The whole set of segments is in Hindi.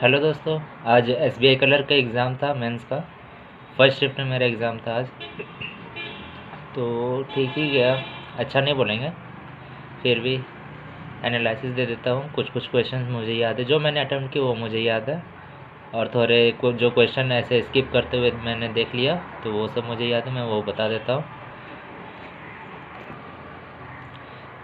हेलो दोस्तों। आज एसबीआई कलर का एग्ज़ाम था, मेंस का। फर्स्ट शिफ्ट में मेरा एग्ज़ाम था आज। तो ठीक ही गया, अच्छा नहीं बोलेंगे, फिर भी एनालिसिस दे देता हूँ। कुछ कुछ क्वेश्चन मुझे याद है, जो मैंने अटेम्प्ट किए वो मुझे याद है, और थोड़े जो क्वेश्चन ऐसे स्किप करते हुए मैंने देख लिया तो वो सब मुझे याद है, मैं वो बता देता हूँ।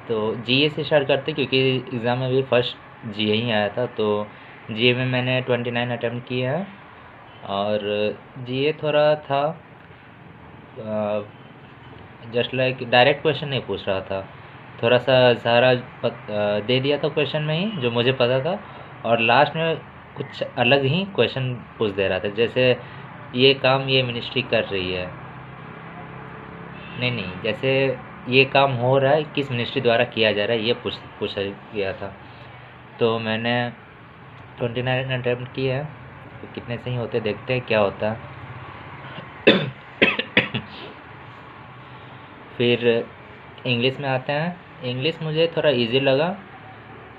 तो जीए से स्टार्ट करते, क्योंकि एग्ज़ाम में भी फर्स्ट जीए ही आया था। तो जीए में मैंने 29 अटेम्प्ट किए हैं, और जीए थोड़ा था, जस्ट लाइक डायरेक्ट क्वेश्चन नहीं पूछ रहा था, थोड़ा सा सारा दे दिया था क्वेश्चन में ही जो मुझे पता था, और लास्ट में कुछ अलग ही क्वेश्चन पूछ दे रहा था, जैसे ये काम ये मिनिस्ट्री कर रही है, नहीं नहीं, जैसे ये काम हो रहा है किस मिनिस्ट्री द्वारा किया जा रहा है, ये पूछा गया था। तो मैंने 29 अटेम्प्ट किए हैं, तो कितने सही होते देखते हैं क्या होता है। फिर इंग्लिश में आते हैं। इंग्लिश मुझे थोड़ा इजी लगा,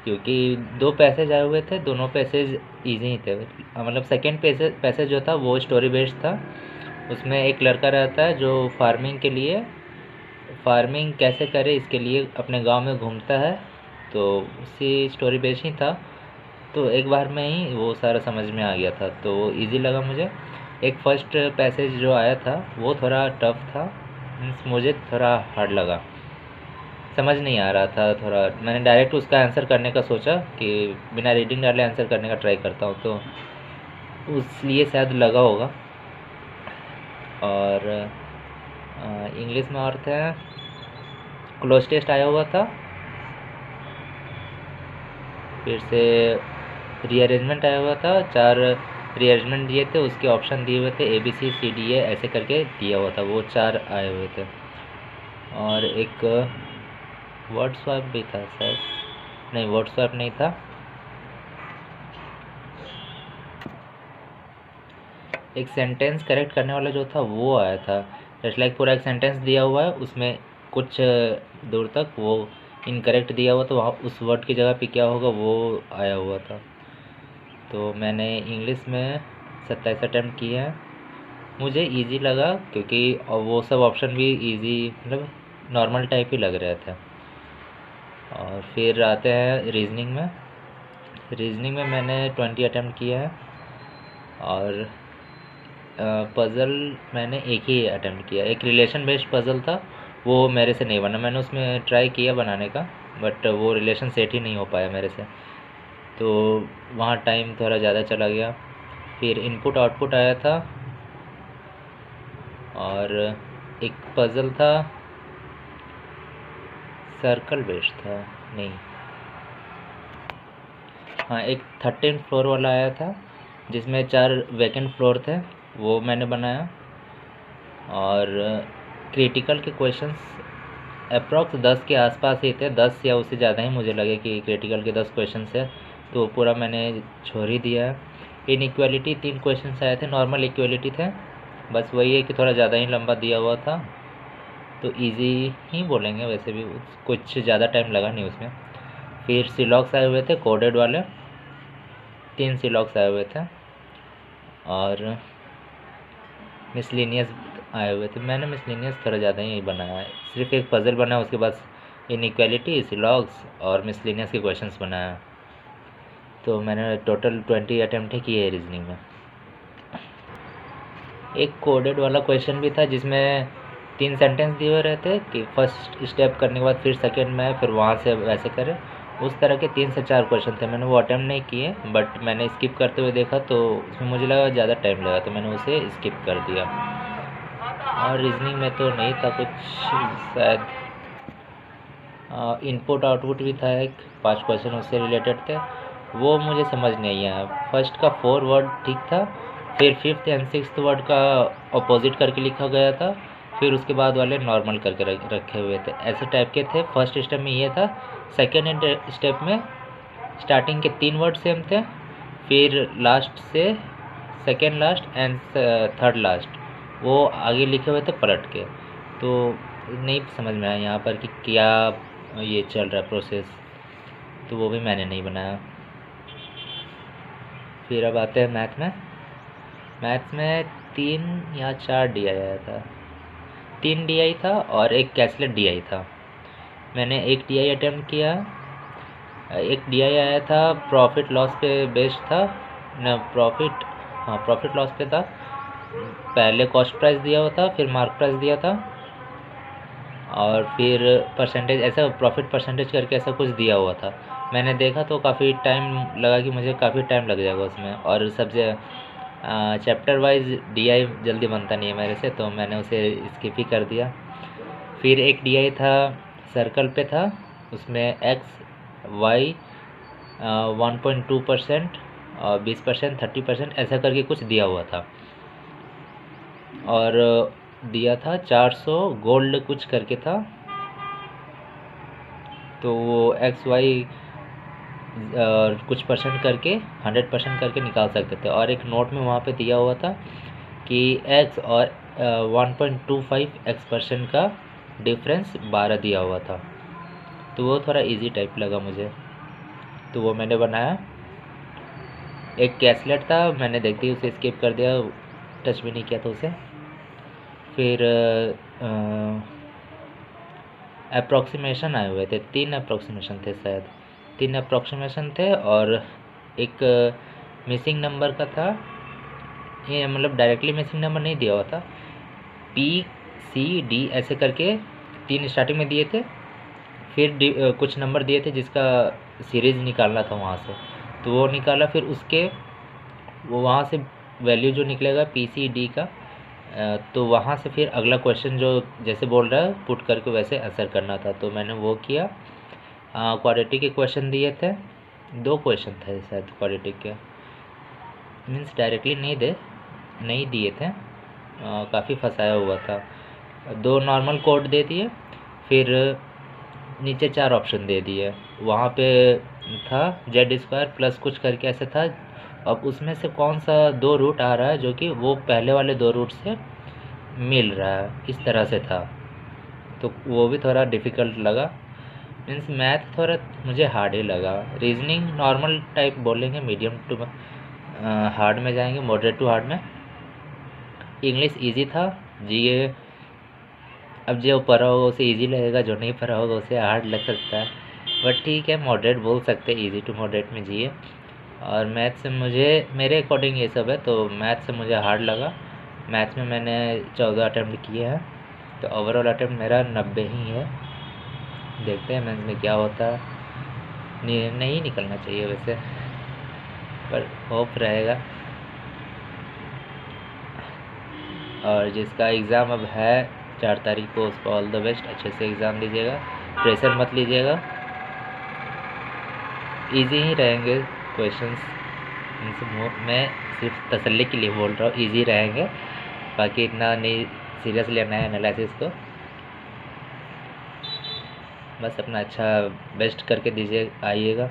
क्योंकि दो पैसेज आए हुए थे, दोनों पैसेज इजी ही थे। मतलब सेकंड पैसेज जो था वो स्टोरी बेस्ड था। उसमें एक लड़का रहता है जो फार्मिंग कैसे करे इसके लिए अपने गांव में घूमता है, तो उसी स्टोरी बेस्ड ही था। तो एक बार में ही वो सारा समझ में आ गया था, तो वो ईज़ी लगा मुझे। एक फर्स्ट पैसेज जो आया था वो थोड़ा टफ था, मीन्स मुझे थोड़ा हार्ड लगा, समझ नहीं आ रहा था थोड़ा। मैंने डायरेक्ट उसका आंसर करने का सोचा कि बिना रीडिंग डाले आंसर करने का ट्राई करता हूँ, तो उसलिए शायद लगा होगा। और इंग्लिश में और थे, क्लोज टेस्ट आया हुआ था, फिर से रीअरेंजमेंट आया हुआ था, 4 रीअरेंजमेंट दिए थे, उसके ऑप्शन दिए हुए थे ABCCDE ऐसे करके दिया हुआ था, वो 4 आए हुए थे। और एक वर्ड स्वैप भी था शायद, नहीं वर्ड स्वैप नहीं था। एक सेंटेंस करेक्ट करने वाला जो था वो आया था, जस्ट लाइक पूरा एक सेंटेंस दिया हुआ है, उसमें कुछ दूर तक वो इनकरेक्ट दिया हुआ, तो वहाँ उस वर्ड की जगह पे क्या होगा वो आया हुआ था। तो मैंने इंग्लिश में 27 अटेम्प्ट किए हैं। मुझे इजी लगा, क्योंकि वो सब ऑप्शन भी इजी, मतलब नॉर्मल टाइप ही लग रहे थे। और फिर आते हैं रीजनिंग में। रीजनिंग में मैंने 20 अटेम्प्ट किए हैं, और पज़ल मैंने एक ही अटेम्प्ट किया। एक रिलेशन बेस्ड पज़ल था, वो मेरे से नहीं बना। मैंने उसमें ट्राई किया बनाने का, बट वो रिलेशन सेट ही नहीं हो पाया मेरे से, तो वहाँ टाइम थोड़ा ज़्यादा चला गया। फिर इनपुट आउटपुट आया था, और एक पज़ल था सर्कल बेस्ड था, नहीं हाँ, एक 13 फ्लोर वाला आया था जिसमें 4 वैकेंट फ्लोर थे, वो मैंने बनाया। और क्रिटिकल के क्वेश्चन्स अप्रॉक्स 10 के आसपास ही थे, 10 या उससे ज़्यादा ही मुझे लगे कि क्रिटिकल के 10 क्वेश्चन है, तो पूरा मैंने छोड़ ही दिया। इन इक्वलिटी 3 क्वेश्चन आए थे, नॉर्मल इक्वलिटी थे, बस वही है कि थोड़ा ज़्यादा ही लंबा दिया हुआ था, तो इजी ही बोलेंगे, वैसे भी कुछ ज़्यादा टाइम लगा नहीं उसमें। फिर सिलॉक्स आए हुए थे कोडेड वाले, 3 सिलॉक्स आए हुए थे, और मिसलिनियस आए हुए थे। मैंने मिसलिनियस थोड़ा ज़्यादा ही बनाया है, सिर्फ एक पज़ल बनाया, उसके बाद इनइक्वालिटी, सिलॉग्स और मिसलिनियस के क्वेश्चंस बनाया। तो मैंने टोटल 20 अटेम्प्ट ही किए रीजनिंग में। एक कोडेड वाला क्वेश्चन भी था जिसमें 3 सेंटेंस दिए हुए रहते कि फर्स्ट स्टेप करने के बाद फिर सेकेंड में, फिर वहाँ से वैसे करें, उस तरह के 3 से 4 क्वेश्चन थे। मैंने वो अटेम्प्ट नहीं किए, बट मैंने स्किप करते हुए देखा, तो उसमें मुझे लगा ज़्यादा टाइम लगा, तो मैंने उसे स्किप कर दिया। और रीजनिंग में तो नहीं था कुछ, शायद इनपुट आउटपुट भी था, एक 5 क्वेश्चन उससे रिलेटेड थे, वो मुझे समझ नहीं आया। फर्स्ट का 4 वर्ड ठीक था, फिर 5th एंड 6th वर्ड का अपोजिट करके लिखा गया था, फिर उसके बाद वाले नॉर्मल करके रखे हुए थे, ऐसे टाइप के थे। फर्स्ट स्टेप में ये था, सेकेंड स्टेप में स्टार्टिंग के 3 वर्ड सेम थे, फिर लास्ट से second last and third last वो आगे लिखे हुए थे पलट के, तो नहीं समझ में आया यहाँ पर कि क्या ये चल रहा है प्रोसेस, तो वो भी मैंने नहीं बनाया। फिर अब आते हैं मैथ्स में 3 या 4 DI आया था। 3 DI था और एक कैसलेट DI था। मैंने एक DI अटेम्प्ट किया। एक DI आया था, प्रॉफिट लॉस पे बेस्ड था न, प्रॉफिट लॉस पे था। पहले कॉस्ट प्राइस दिया हुआ था, फिर मार्क प्राइस दिया था, और फिर परसेंटेज, ऐसा प्रॉफिट परसेंटेज करके ऐसा कुछ दिया हुआ था। मैंने देखा तो काफ़ी टाइम लगा कि मुझे काफ़ी टाइम लग जाएगा उसमें, और सबसे चैप्टर वाइज DI जल्दी बनता नहीं है मेरे से, तो मैंने उसे स्किप ही कर दिया। फिर एक DI था, सर्कल पे था, उसमें एक्स वाई 1.2% और 20%, 30% ऐसा करके कुछ दिया हुआ था, और दिया था 400 गोल्ड कुछ करके था। तो वो एक्स वाई कुछ परसेंट करके 100% करके निकाल सकते थे, और एक नोट में वहाँ पे दिया हुआ था कि एक्स और 1.25x% का डिफरेंस 12 दिया हुआ था। तो वो थोड़ा इजी टाइप लगा मुझे, तो वो मैंने बनाया। एक कैसलेट था, मैंने देखते ही उसे स्किप कर दिया, टच भी नहीं किया था उसे। फिर अप्रॉक्सीमेशन आए हुए थे, 3 अप्रॉक्सीमेशन थे शायद, 3 अप्रॉक्सीमेशन थे, और एक मिसिंग नंबर का था। ये मतलब डायरेक्टली मिसिंग नंबर नहीं दिया हुआ था, PCD ऐसे करके 3 स्टार्टिंग में दिए थे, फिर कुछ नंबर दिए थे जिसका सीरीज़ निकालना था वहाँ से, तो वो निकाला। फिर उसके वो वहाँ से वैल्यू जो निकलेगा PCD का, तो वहाँ से फिर अगला क्वेश्चन जो जैसे बोल रहा है पुट करके वैसे आंसर करना था, तो मैंने वो किया। क्वाड्रेटिक के क्वेश्चन दिए थे, 2 क्वेश्चन थे शायद क्वाड्रेटिक के, मीन्स डायरेक्टली नहीं दिए थे, काफ़ी फंसाया हुआ था। 2 नॉर्मल कोड दे दिए, फिर नीचे 4 ऑप्शन दे दिए। वहाँ पे था Z² प्लस कुछ करके ऐसे था। अब उसमें से कौन सा 2 रूट आ रहा है जो कि वो पहले वाले 2 रूट से मिल रहा है, इस तरह से था, तो वो भी थोड़ा डिफ़िकल्ट लगा। मीन्स मैथ थोड़ा मुझे हार्ड ही लगा। रीजनिंग नॉर्मल टाइप बोलेंगे, मीडियम टू हार्ड में जाएंगे, मॉडरेट टू हार्ड में। इंग्लिश इजी था। GA अब जो पढ़ा होगा उसे इजी लगेगा, जो नहीं पढ़ा होगा उसे हार्ड लग सकता है, बट ठीक है, मॉडरेट बोल सकते हैं, इजी टू मॉडरेट में GA। और मैथ से मुझे, मेरे अकॉर्डिंग ये सब है, तो मैथ से मुझे हार्ड लगा। मैथ्स में मैंने 14 अटैम्प्ट किए हैं, तो ओवरऑल अटैम्प्ट मेरा 90 ही है। देखते हैं मैथ्स में क्या होता है। नहीं निकलना चाहिए वैसे, पर होप रहेगा। और जिसका एग्ज़ाम अब है 4 तारीख को, उसको ऑल द बेस्ट, अच्छे से एग्ज़ाम दीजिएगा, प्रेशर मत लीजिएगा। इजी ही रहेंगे क्वेश्चंस, मैं सिर्फ तसल्ली के लिए बोल रहा हूँ, इजी रहेंगे, बाकी इतना नहीं सीरियस लेना है एनालिसिस को। बस अपना अच्छा बेस्ट करके दीजिए, आइएगा।